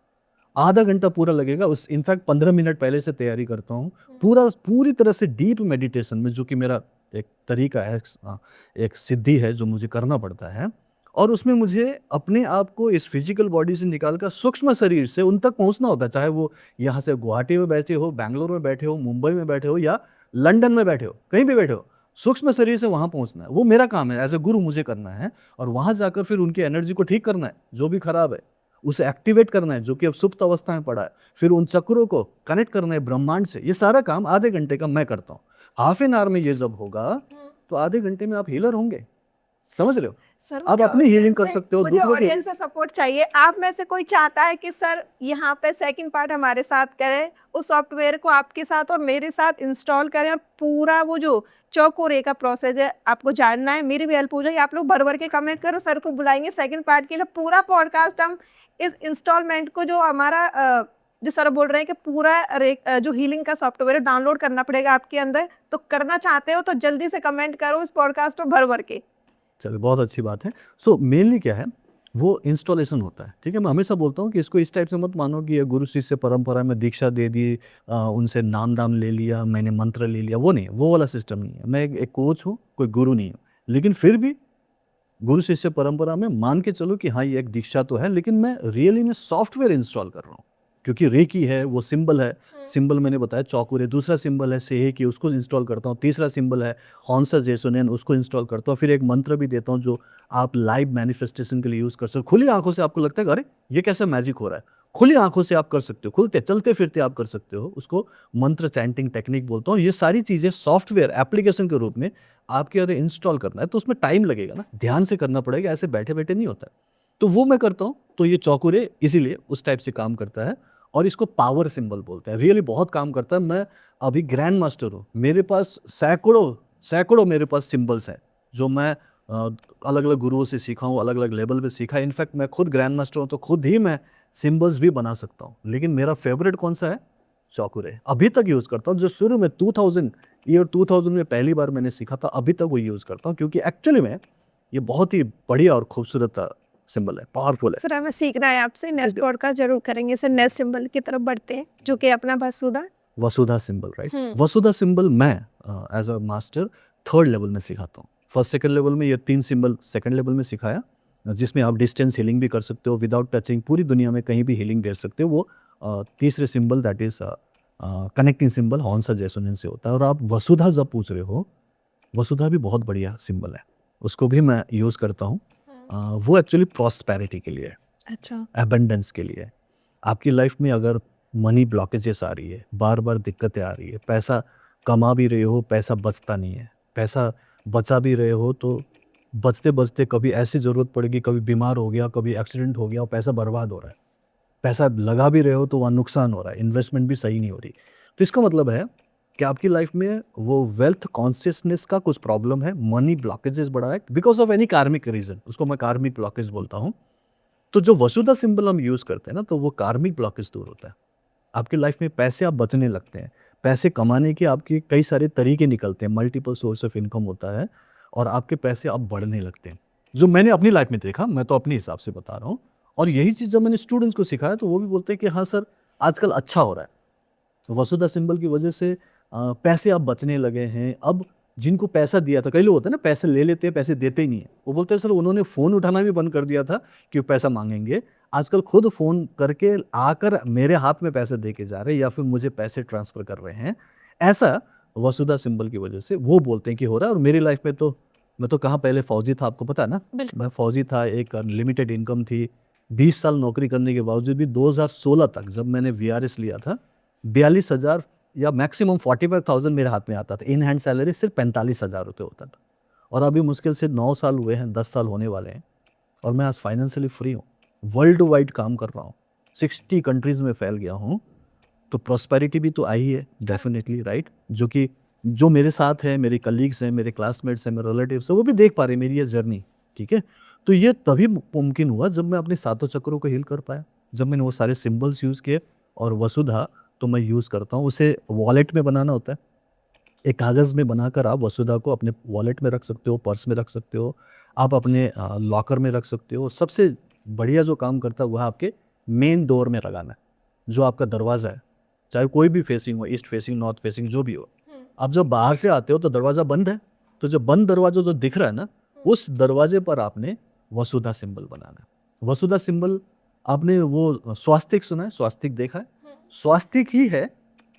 आधा घंटा पूरा लगेगा। उस इनफैक्ट 15 मिनट पहले से तैयारी करता हूँ पूरी तरह से डीप मेडिटेशन में, जो कि मेरा एक तरीका है, एक सिद्धि है जो मुझे करना पड़ता है। और उसमें मुझे अपने आप को इस फिजिकल बॉडी से निकाल कर सूक्ष्म शरीर से उन तक पहुंचना होता है, चाहे वो यहाँ से गुवाहाटी में बैठे हो, बैंगलोर में बैठे हो, मुंबई में बैठे हो या लंदन में बैठे हो, कहीं भी बैठे हो, सूक्ष्म शरीर से वहाँ पहुँचना है। वो मेरा काम है, एज ए गुरु मुझे करना है, और वहाँ जाकर फिर उनकी एनर्जी को ठीक करना है, जो भी खराब है उसे एक्टिवेट करना है, जो कि अब सुप्त अवस्था में पड़ा है, फिर उन चक्रों को कनेक्ट करना है ब्रह्मांड से। ये सारा काम आधे घंटे का मैं करता हूँ। हाफ एन आवर में ये जब होगा तो आधे घंटे में आप हीलर होंगे, समझ रहे हो? सर आप अपनी हीलिंग कर सकते हो, मुझे दूसरों की। ऑडियंस से सपोर्ट चाहिए। आप में से कोई चाहता है कि सर यहाँ पे सेकंड पार्ट हमारे साथ करें, उस सॉफ्टवेयर को आपके साथ और मेरे साथ इंस्टॉल करें, और पूरा वो जो चौकोरे का प्रोसेस है आपको जानना है, मेरी भी हेल्प हो जाए, आप लोग भर भर के कमेंट करो, सर को बुलाएंगे सेकंड पार्ट के लिए। पूरा पॉडकास्ट हम इस इंस्टॉलमेंट को, जो हमारा जो सर बोल रहे हैं कि पूरा जो हीलिंग का सॉफ्टवेयर डाउनलोड करना पड़ेगा आपके अंदर, तो करना चाहते हो तो जल्दी से कमेंट करो इस पॉडकास्ट को भर भर के। चलो बहुत अच्छी बात है। सो मेनली क्या है, वो इंस्टॉलेशन होता है, ठीक है। मैं हमेशा बोलता हूँ कि इसको इस टाइप से मत मानो कि ये गुरु शिष्य परंपरा में दीक्षा दे दी, उनसे नाम दाम ले लिया, मैंने मंत्र ले लिया, वो नहीं, वो वाला सिस्टम नहीं है। मैं एक कोच हूँ, कोई गुरु नहीं हूँ, लेकिन फिर भी गुरु शिष्य परंपरा में मान के चलो कि हाँ ये एक दीक्षा तो है, लेकिन मैं रियली में सॉफ्टवेयर इंस्टॉल कर रहा हूँ, क्योंकि रेकी है, वो सिंबल है, सिंबल मैंने बताया चौकुरे, दूसरा सिंबल है सेहे की, उसको इंस्टॉल करता हूँ, तीसरा सिंबल है हॉन्सर जेसोनेन, उसको इंस्टॉल करता हूँ, फिर एक मंत्र भी देता हूँ जो आप लाइव मैनिफेस्टेशन के लिए यूज़ कर सकते हो। खुली आंखों से आपको लगता है अरे ये कैसा मैजिक हो रहा है, खुली आंखों से आप कर सकते हो, खुलते चलते फिरते आप कर सकते हो, उसको मंत्र चैंटिंग टेक्निक बोलता हूँ। ये सारी चीज़ें सॉफ्टवेयर एप्लीकेशन के रूप में आपके अंदर इंस्टॉल करना है, तो उसमें टाइम लगेगा ना, ध्यान से करना पड़ेगा, ऐसे बैठे बैठे नहीं होता है। तो वो मैं करता हूँ। तो ये चौकुरे इसीलिए उस टाइप से काम करता है, और इसको पावर सिंबल बोलते हैं। रियली बहुत काम करता है। मैं अभी ग्रैंड मास्टर हूँ, मेरे पास सैकड़ों मेरे पास सिंबल्स हैं जो मैं अलग अलग गुरुओं से सीखा हूँ, अलग अलग लेवल पे सीखा है। इनफैक्ट मैं खुद ग्रैंड मास्टर हूँ, तो खुद ही मैं सिंबल्स भी बना सकता हूँ, लेकिन मेरा फेवरेट कौन सा है? चौकुरे। अभी तक यूज़ करता हूँ, जो शुरू में 2000 में पहली बार मैंने सीखा था, अभी तक वो यूज़ करता हूँ, क्योंकि एक्चुअली में ये बहुत ही बढ़िया और खूबसूरत सिंबल है, पावरफुल है। सर हमें सीखना है आपसे, नेक्स्ट पॉडकास्ट जरूर करेंगे। सर नेक्स्ट सिंबल की तरफ बढ़ते हैं, जो कि अपना Vasudha symbol, right. Vasudha symbol मैं as a master 3rd level में सिखाता हूँ। 1st 2nd लेवल में ये 3 सिंबल 2nd लेवल में सिखाया, जिसमें आप डिस्टेंस हीलिंग भी कर सकते हो, विदाउट टचिंग पूरी दुनिया में कहीं भी हीलिंग दे सकते हो। वो तीसरे symbol that is connecting symbol हॉन्सर जेसोनेन से होता है। और आप वसुधा जब पूछ रहे हो, वसुधा भी बहुत बढ़िया सिंबल है, उसको भी मैं यूज़ करता हूँ। वो एक्चुअली प्रॉस्पेरिटी के लिए है, अच्छा, एबंडेंस के लिए। आपकी लाइफ में अगर मनी ब्लॉकेजेस आ रही है, बार बार दिक्कतें आ रही है, पैसा कमा भी रहे हो, पैसा बचता नहीं है, पैसा बचा भी रहे हो तो बचते बचते कभी ऐसी ज़रूरत पड़ेगी, कभी बीमार हो गया, कभी एक्सीडेंट हो गया और पैसा बर्बाद हो रहा है, पैसा लगा भी रहे हो तो वहाँ नुकसान हो रहा है, इन्वेस्टमेंट भी सही नहीं हो रही। तो इसका मतलब है कि आपकी लाइफ में वो वेल्थ कॉन्शियसनेस का कुछ प्रॉब्लम है, मनी ब्लॉकेजेस बढ़ा है बिकॉज ऑफ एनी कार्मिक रीजन, उसको मैं कार्मिक ब्लॉकेज बोलता हूँ। तो जो वसुधा सिंबल हम यूज़ करते हैं ना, तो वो कार्मिक ब्लॉकेज दूर होता है। आपकी लाइफ में पैसे आप बचने लगते हैं, पैसे कमाने के आपके कई सारे तरीके निकलते हैं, मल्टीपल सोर्स ऑफ इनकम होता है और आपके पैसे अब बढ़ने लगते हैं। जो मैंने अपनी लाइफ में देखा, मैं तो अपने हिसाब से बता रहा हूँ, और यही चीज़ जब मैंने स्टूडेंट्स को सिखाया तो वो भी बोलते हैं कि हाँ सर, आजकल अच्छा हो रहा है। वसुधा सिंबल की वजह से पैसे अब बचने लगे हैं। अब जिनको पैसा दिया था, कई लोग होते हैं ना पैसे ले लेते हैं, पैसे देते ही नहीं है, वो बोलते हैं सर उन्होंने फ़ोन उठाना भी बंद कर दिया था कि वो पैसा मांगेंगे, आजकल खुद फ़ोन करके आकर मेरे हाथ में पैसे दे के जा रहे हैं या फिर मुझे पैसे ट्रांसफ़र कर रहे हैं। ऐसा वसुधा सिंबल की वजह से वो बोलते हैं कि हो रहा है। और मेरी लाइफ में तो मैं तो कहाँ पहले फौजी था, आपको पता है ना, मैं फौजी था, एक लिमिटेड इनकम थी, 20 साल नौकरी करने के बावजूद भी 2016 तक जब मैंने वीआरएस लिया था, 42,000 या मैक्सिमम 45,000 मेरे हाथ में आता था। इन हैंड सैलरी सिर्फ 45,000 रुपये होता था। और अभी मुश्किल से 9 साल हुए हैं, 10 साल होने वाले हैं और मैं आज फाइनेंशियली फ्री हूँ, वर्ल्ड वाइड काम कर रहा हूँ, 60 कंट्रीज़ में फैल गया हूँ। तो प्रॉस्पेरिटी भी तो आई है डेफिनेटली, राइट, जो कि जो मेरे साथ है, मेरे कलीग्स हैं, मेरे क्लासमेट्स हैं, मेरे रिलेटिव्स हैं, वो भी देख पा रहे हैं मेरी ये जर्नी, ठीक है। तो ये तभी मुमकिन हुआ जब मैं अपने सातों चक्रों को हील कर पाया, जब मैंने वो सारे सिंबल्स यूज़ किए। और वसुधा तो मैं यूज़ करता हूँ, उसे वॉलेट में बनाना होता है, एक कागज़ में बनाकर आप वसुधा को अपने वॉलेट में रख सकते हो, पर्स में रख सकते हो, आप अपने लॉकर में रख सकते हो। सबसे बढ़िया जो काम करता है वह आपके मेन डोर में लगाना है, जो आपका दरवाज़ा है, चाहे कोई भी फेसिंग हो, ईस्ट फेसिंग, नॉर्थ फेसिंग, जो भी हो। आप जब बाहर से आते हो तो दरवाज़ा बंद है, तो जो बंद दरवाज़ा जो दिख रहा है ना, उस दरवाजे पर आपने वसुधा सिंबल बनाना है। वसुधा सिंबल, आपने वो स्वास्तिक सुना है, स्वास्तिक देखा है? स्वास्तिक ही है,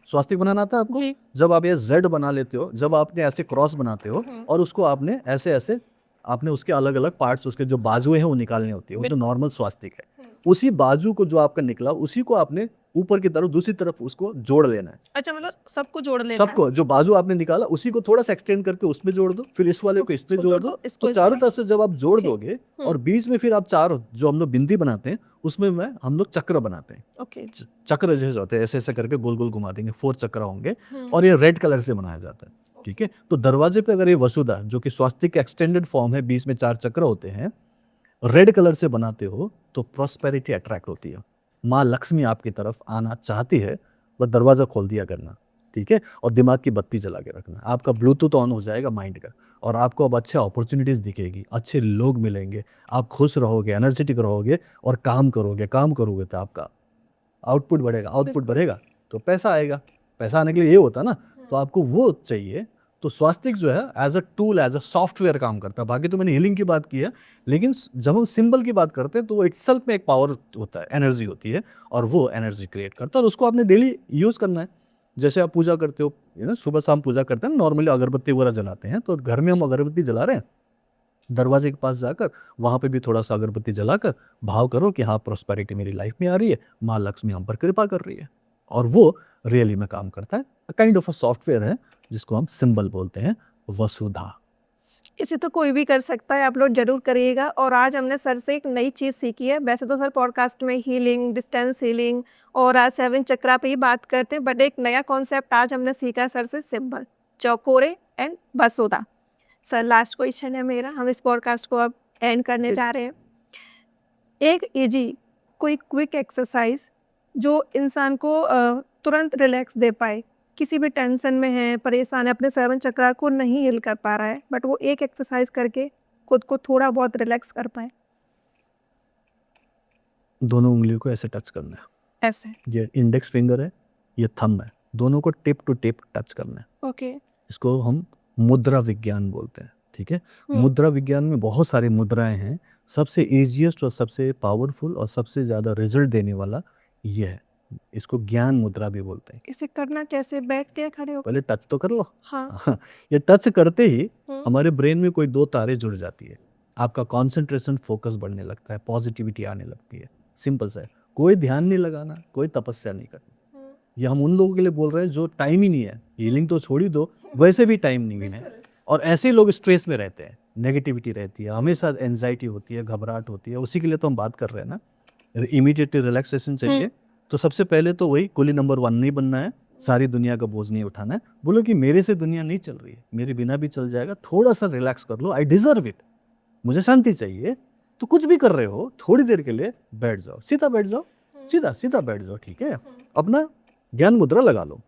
स्वास्तिक बनाना आता है आपको? जब आप ये जेड बना लेते हो, जब आपने ऐसे क्रॉस बनाते हो और उसको आपने ऐसे ऐसे, आपने उसके अलग अलग पार्ट्स, उसके जो बाजुएं हैं वो निकालनी होती है, वो तो नॉर्मल स्वास्तिक है। उसी बाजू को जो आपका निकला, उसी को आपने ऊपर की तरफ दूसरी तरफ उसको जोड़ लेना है। अच्छा, मतलब सबको जोड़ लेना है। सबको, जो बाजू आपने निकाला उसी को थोड़ा सा एक्सटेंड करके उसमें जोड़ दो, फिर इस वाले को इसमें जोड़ दो। इसको तो चारों इसमें। तरफ से जब आप जोड़ दोगे और बीच में फिर आप चार जो हम लोग बिंदी बनाते हैं, उसमें हम लोग चक्र बनाते हैं। ओके। चक्र जैसे होते हैं, ऐसे ऐसे करके गोल गोल घुमा देंगे, 4 चक्र होंगे और ये रेड कलर से बनाया जाता है, ठीक है। तो दरवाजे पे अगर ये वसुधा, जो कि स्वास्तिक का एक्सटेंडेड फॉर्म है, बीच में 4 चक्र होते हैं, रेड कलर से बनाते हो तो प्रॉस्पेरिटी अट्रैक्ट होती है, माँ लक्ष्मी आपकी तरफ आना चाहती है, बस दरवाज़ा खोल दिया करना, ठीक है। और दिमाग की बत्ती जला के रखना, आपका ब्लूटूथ ऑन हो जाएगा माइंड का, और आपको अब अच्छे अपॉर्चुनिटीज़ दिखेगी, अच्छे लोग मिलेंगे, आप खुश रहोगे, एनर्जेटिक रहोगे और काम करोगे तो आपका आउटपुट बढ़ेगा, आउटपुट बढ़ेगा तो पैसा आएगा। पैसा आने के लिए ये होता है ना, तो आपको वो चाहिए। तो स्वास्तिक जो है as a tool, as a software काम करता है। बाकी तो मैंने हीलिंग की बात की है, लेकिन जब हम सिंबल की बात करते हैं तो वो इटसेल्फ में एक पावर होता है, एनर्जी होती है, और वो एनर्जी क्रिएट करता है और उसको आपने डेली यूज़ करना है। जैसे आप पूजा करते हो, सुबह शाम पूजा करते हैं, नॉर्मली अगरबत्ती वगैरह जलाते हैं, तो घर में हम अगरबत्ती जला रहे हैं, दरवाजे के पास जाकर वहाँ पे भी थोड़ा सा अगरबत्ती जलाकर भाव करो कि हाँ, प्रॉस्पेरिटी मेरी लाइफ में आ रही है, माँ लक्ष्मी हम पर कृपा कर रही है, और वो रियली में काम करता है। काइंड ऑफ अ सॉफ्टवेयर है जिसको हम सिंबल बोलते हैं, वसुधा। इसे तो कोई भी कर सकता है, आप लोग जरूर करिएगा। और आज हमने सर से एक नई चीज़ सीखी है। वैसे तो सर पॉडकास्ट में हीलिंग, डिस्टेंस हीलिंग और आज 7 चक्रा पे ही बात करते हैं, बट एक नया कॉन्सेप्ट आज हमने सीखा सर से, सिंबल, चौकोरे and Vasudha. Sir, last question है मेरा, हम इस पॉडकास्ट को अब एंड करने जा रहे हैं। एक इजी कोई क्विक एक्सरसाइज जो इंसान को तुरंत रिलैक्स दे पाए, किसी भी टेंशन में है, परेशान है, अपने 7 चक्रा को नहीं हिल कर पा रहा है, बट वो एक एक्सरसाइज करके खुद को थोड़ा बहुत रिलैक्स कर पाए। दोनों उंगलियों को ऐसे टच करना है, ऐसे। ये इंडेक्स फिंगर है, ये थंब है, दोनों को टिप टू टिप टच करना है। ओके। इसको हम मुद्रा विज्ञान बोलते हैं, ठीक है। मुद्रा विज्ञान में बहुत सारी मुद्राएं हैं, सबसे ईजिएस्ट और सबसे पावरफुल और सबसे ज़्यादा रिजल्ट देने वाला ये है, इसको ज्ञान मुद्रा भी बोलते हैं। इसे करना कैसे, बैठ के खड़े हो? पहले टच तो कर लो। हाँ। ये टच करते ही हमारे ब्रेन में कोई 2 तारे जुड़ जाती है, आपका कंसंट्रेशन, फोकस बढ़ने लगता है, पॉजिटिविटी आने लगती है। सिंपल सा है, कोई ध्यान नहीं लगाना, कोई तपस्या नहीं करनी, ये हम उन लोगों के लिए बोल रहे हैं जो टाइम ही नहीं है, हीलिंग तो छोड़ ही दो, वैसे भी टाइम नहीं है। और ऐसे ही लोग स्ट्रेस में रहते हैं, नेगेटिविटी रहती है, हमेशा एंजाइटी होती है, घबराहट होती है, उसी के लिए तो हम बात कर रहे हैं ना। इमीडिएटली रिलैक्सेशन चाहिए, तो सबसे पहले तो वही कुली नंबर 1 नहीं बनना है, सारी दुनिया का बोझ नहीं उठाना है। बोलो कि मेरे से दुनिया नहीं चल रही है, मेरे बिना भी चल जाएगा, थोड़ा सा रिलैक्स कर लो, आई डिजर्व इट, मुझे शांति चाहिए। तो कुछ भी कर रहे हो थोड़ी देर के लिए बैठ जाओ, सीधा बैठ जाओ, सीधा सीधा बैठ जाओ, ठीक है। अपना ज्ञान मुद्रा लगा लो,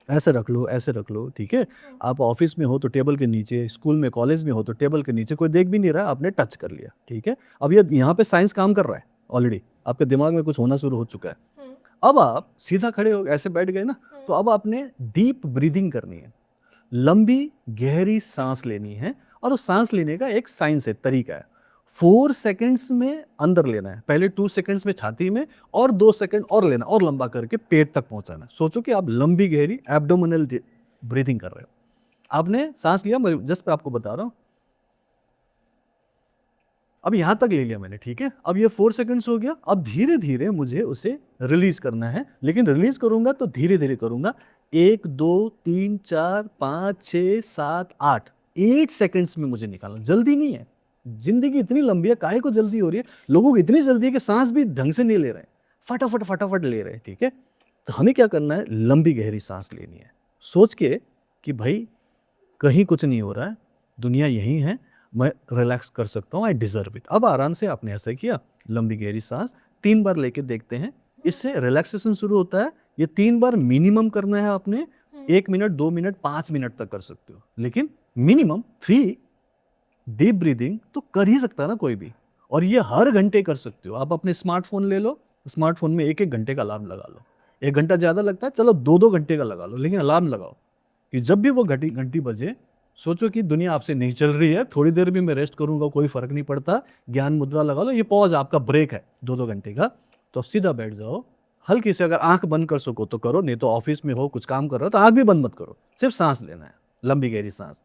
ऐसे रख लो, ऐसे रख लो, ठीक है। आप ऑफिस में हो तो टेबल के नीचे, स्कूल में कॉलेज में हो तो टेबल के नीचे, कोई देख भी नहीं रहा, आपने टच कर लिया, ठीक है। अब ये यहाँ पे साइंस काम कर रहा है ऑलरेडी, आपके दिमाग में कुछ होना शुरू हो चुका है। अब आप सीधा खड़े हो, ऐसे बैठ गए ना, तो अब आपने डीप ब्रीदिंग करनी है, लंबी गहरी सांस लेनी है। और उस सांस लेने का एक साइंस है, तरीका है। 4 सेकंड्स में अंदर लेना है, पहले 2 सेकंड्स में छाती में, और 2 सेकंड और लेना, और लंबा करके पेट तक पहुंचाना। सोचो कि आप लंबी गहरी एब्डोमिनल ब्रीदिंग कर रहे हो। आपने सांस लिया, मैं जस्ट आपको बता रहा हूं, अब यहां तक ले लिया मैंने, ठीक है। अब ये 4 सेकंड्स हो गया। अब धीरे धीरे मुझे उसे रिलीज करना है, लेकिन रिलीज करूंगा तो धीरे धीरे करूंगा। 1 2 3 4 5 6 7 8 8 सेकंड्स में मुझे निकालना, जल्दी नहीं है। जिंदगी इतनी लंबी है, काहे को जल्दी हो रही है, लोगों को इतनी जल्दी है कि सांस भी ढंग से नहीं ले रहे हैं, फटाफट फटाफट ले रहे हैं, ठीक है। तो हमें क्या करना है, लंबी गहरी सांस लेनी है, सोच के कि भाई कहीं कुछ नहीं हो रहा है, दुनिया यही है, मैं रिलैक्स कर सकता हूँ, आई डिजर्व इट। अब आराम से आपने ऐसा किया, लंबी गहरी सांस 3 बार लेके देखते हैं, इससे रिलैक्सेशन शुरू होता है। ये 3 बार मिनिमम करना है आपने, 1 मिनट 2 मिनट 5 मिनट तक कर सकते हो, लेकिन मिनिमम 3 डीप ब्रीदिंग तो कर ही सकता है ना कोई भी। और ये हर घंटे कर सकते हो। आप अपने स्मार्टफोन ले लो, स्मार्टफोन में 1 1 घंटे का अलार्म लगा लो। 1 घंटा ज़्यादा लगता है, चलो 2 2 घंटे का लगा लो, लेकिन अलार्म लगाओ कि जब भी वो घंटी घंटी बजे, सोचो कि दुनिया आपसे नहीं चल रही है, थोड़ी देर भी मैं रेस्ट करूंगा, कोई फर्क नहीं पड़ता। ज्ञान मुद्रा लगा लो, ये पॉज आपका ब्रेक है 2 2 घंटे का। तो अब सीधा बैठ जाओ, हल्की से अगर आंख बंद कर सको तो करो, नहीं तो ऑफिस में हो कुछ काम कर रहे हो तो आंख भी बंद मत करो, सिर्फ सांस लेना है, लंबी गहरी सांस।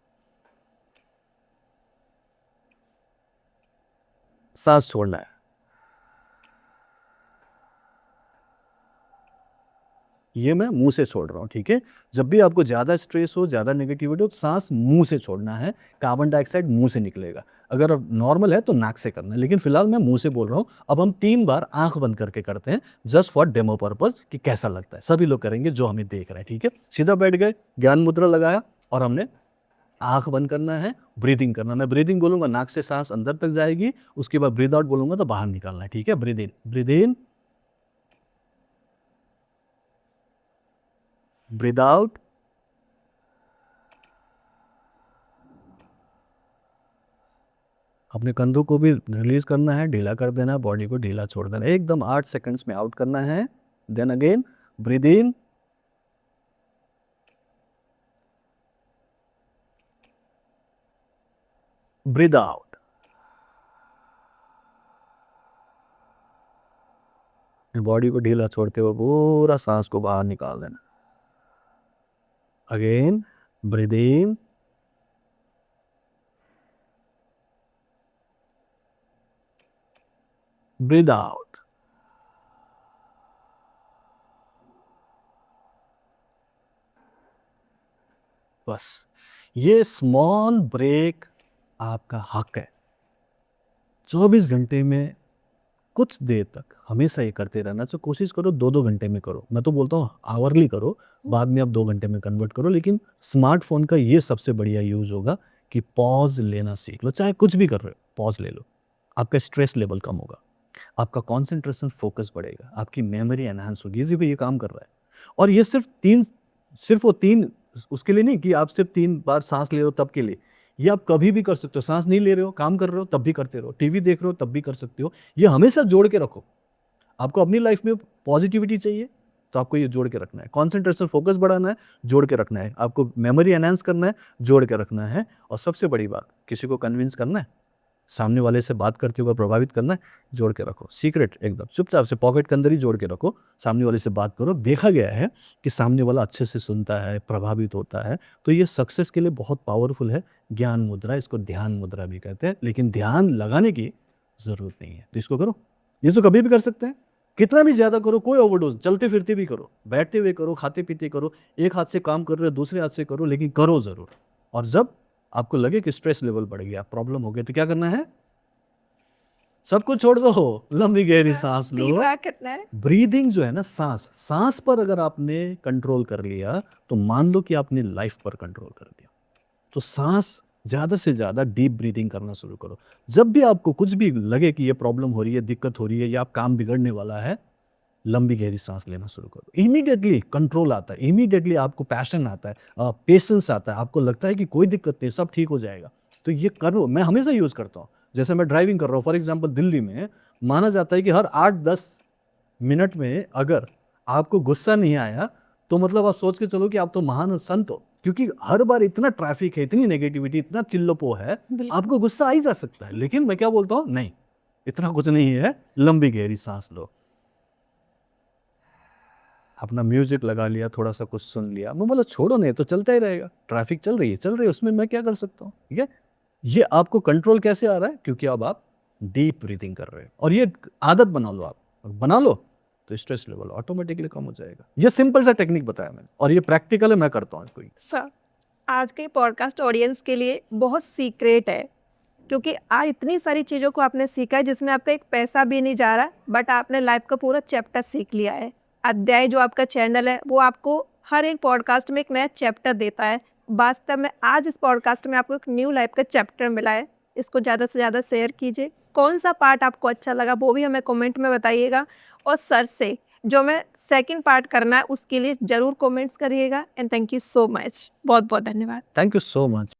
सांस छोड़ना है। ये मैं मुंह से छोड़ रहा हूँ, ठीक है। जब भी आपको ज़्यादा स्ट्रेस हो, ज़्यादा नेगेटिविटी हो, तो सांस मुंह से छोड़ना है, कार्बन डाइऑक्साइड मुंह से निकलेगा। अगर नॉर्मल है तो नाक से करना है, लेकिन फिलहाल मैं मुंह से बोल रहा हूँ। अब हम 3 बार आंख बंद करके करते हैं, जस्ट फॉर डेमो पर्पज कि कैसा लगता है। सभी लोग करेंगे जो हमें देख रहे हैं, ठीक है। सीधा बैठ गए, ज्ञान मुद्रा लगाया, और हमने आंख बंद करना है, ब्रीदिंग करना है। मैं ब्रीदिंग बोलूंगा, नाक से सांस अंदर तक जाएगी, उसके बाद ब्रीद आउट बोलूंगा तो बाहर निकालना है, ठीक है। Breathe in, breathe out. अपने कंधों को भी रिलीज करना है, ढीला कर देना है, बॉडी को ढीला छोड़ देना है, एकदम 8 सेकंड्स में आउट करना है। Then again breathe in, breathe out. Body को ढीला छोड़ते हुए पूरा सांस को बाहर निकाल देना। Again breathe in, breathe out. बस ये स्मॉल ब्रेक आपका हक है। 24 घंटे में कुछ देर तक हमेशा ये करते रहना। तो कोशिश करो 2 2 घंटे में करो, मैं तो बोलता हूँ आवरली करो, बाद में आप 2 घंटे में कन्वर्ट करो। लेकिन स्मार्टफोन का ये सबसे बढ़िया यूज होगा कि पॉज लेना सीख लो, चाहे कुछ भी कर रहे हो पॉज ले लो। आपका स्ट्रेस लेवल कम होगा, आपका कॉन्सेंट्रेशन फोकस बढ़ेगा, आपकी मेमोरी एनहांस होगी, इसी पे ये काम कर रहा है। और ये सिर्फ वो 3 उसके लिए नहीं कि आप सिर्फ 3 बार सांस ले रहे हो तब के लिए। ये आप कभी भी कर सकते हो, सांस नहीं ले रहे हो, काम कर रहे हो तब भी करते रहो, टीवी देख रहे हो तब भी कर सकते हो। ये हमेशा जोड़ के रखो। आपको अपनी लाइफ में पॉजिटिविटी चाहिए तो आपको ये जोड़ के रखना है। कॉन्सेंट्रेशन फोकस बढ़ाना है, जोड़ के रखना है। आपको मेमोरी एनहांस करना है, जोड़ के रखना है। और सबसे बड़ी बात, किसी को कन्विंस करना है, सामने वाले से बात करते हुए प्रभावित करना है, जोड़ के रखो। सीक्रेट एकदम चुपचाप से पॉकेट के अंदर ही जोड़ के रखो, सामने वाले से बात करो। देखा गया है कि सामने वाला अच्छे से सुनता है, प्रभावित होता है। तो ये सक्सेस के लिए बहुत पावरफुल है ज्ञान मुद्रा, इसको ध्यान मुद्रा भी कहते हैं। लेकिन ध्यान लगाने की ज़रूरत नहीं है, तो इसको करो। ये तो कभी भी कर सकते हैं, कितना भी ज्यादा करो, कोई ओवरडोज, चलते फिरते भी करो, बैठते हुए करो, खाते पीते करो, एक हाथ से काम कर रहे हो दूसरे हाथ से करो, लेकिन करो जरूर। और जब आपको लगे कि स्ट्रेस लेवल बढ़ गया, प्रॉब्लम हो गया, तो क्या करना है? सब कुछ छोड़ दो, लंबी गहरी सांस लो। Speak back करना है। ब्रीदिंग जो है ना, सांस पर अगर आपने कंट्रोल कर लिया तो मान लो कि आपने लाइफ पर कंट्रोल कर लिया। तो सांस ज्यादा से ज्यादा डीप ब्रीदिंग करना शुरू करो। जब भी आपको कुछ भी लगे कि ये प्रॉब्लम हो रही है, दिक्कत हो रही है, या आप काम बिगड़ने वाला है, लंबी गहरी सांस लेना शुरू करो। इमीडिएटली कंट्रोल आता है, इमीडिएटली आपको पैशन आता है, पेशेंस आता है, आपको लगता है कि कोई दिक्कत नहीं, सब ठीक हो जाएगा। तो ये करो, मैं हमेशा यूज करता हूँ। जैसे मैं ड्राइविंग कर रहा हूँ, फॉर एग्जाम्पल दिल्ली में माना जाता है कि हर 8-10 मिनट में अगर आपको गुस्सा नहीं आया तो मतलब आप सोच के चलो कि आप तो महान संत हो, क्योंकि हर बार इतना ट्रैफिक है, इतनी नेगेटिविटी, इतना चिल्लोपो है, बिल्कुल। आपको गुस्सा आ ही जा सकता है। लेकिन मैं क्या बोलता हूँ, नहीं, इतना कुछ नहीं है, लंबी गहरी सांस लो, अपना म्यूजिक लगा लिया, थोड़ा सा कुछ सुन लिया, मैं बोला छोड़ो, नहीं तो चलता ही रहेगा, ट्रैफिक चल रही है, उसमें मैं क्या कर सकता हूँ, ठीक है। ये आपको कंट्रोल कैसे आ रहा है? क्योंकि अब आप डीप ब्रीथिंग कर रहे हो, और ये आदत बना लो, आप बना लो तो स्ट्रेस लेवल ऑटोमेटिकली कम हो जाएगा। ये सिंपल सा टेक्निक बताया मैंने, और ये प्रैक्टिकल है, मैं करता हूँ इसको। सर, आज के पॉडकास्ट ऑडियंस के लिए बहुत सीक्रेट है, क्योंकि आज इतनी सारी चीज़ों को आपने सीखा है जिसमें आपका एक पैसा भी नहीं जा रहा, बट आपने लाइफ का पूरा चैप्टर सीख लिया है। अध्याय जो आपका चैनल है वो आपको हर एक पॉडकास्ट में एक नया चैप्टर देता है। वास्तव में आज इस पॉडकास्ट में आपको एक न्यू लाइफ का चैप्टर मिला है। इसको ज़्यादा से ज़्यादा शेयर कीजिए। कौन सा पार्ट आपको अच्छा लगा वो भी हमें कमेंट में बताइएगा, और सर से जो मैं सेकंड पार्ट करना है उसके लिए ज़रूर कमेंट्स करिएगा। And thank you so much, बहुत बहुत धन्यवाद। Thank you so much.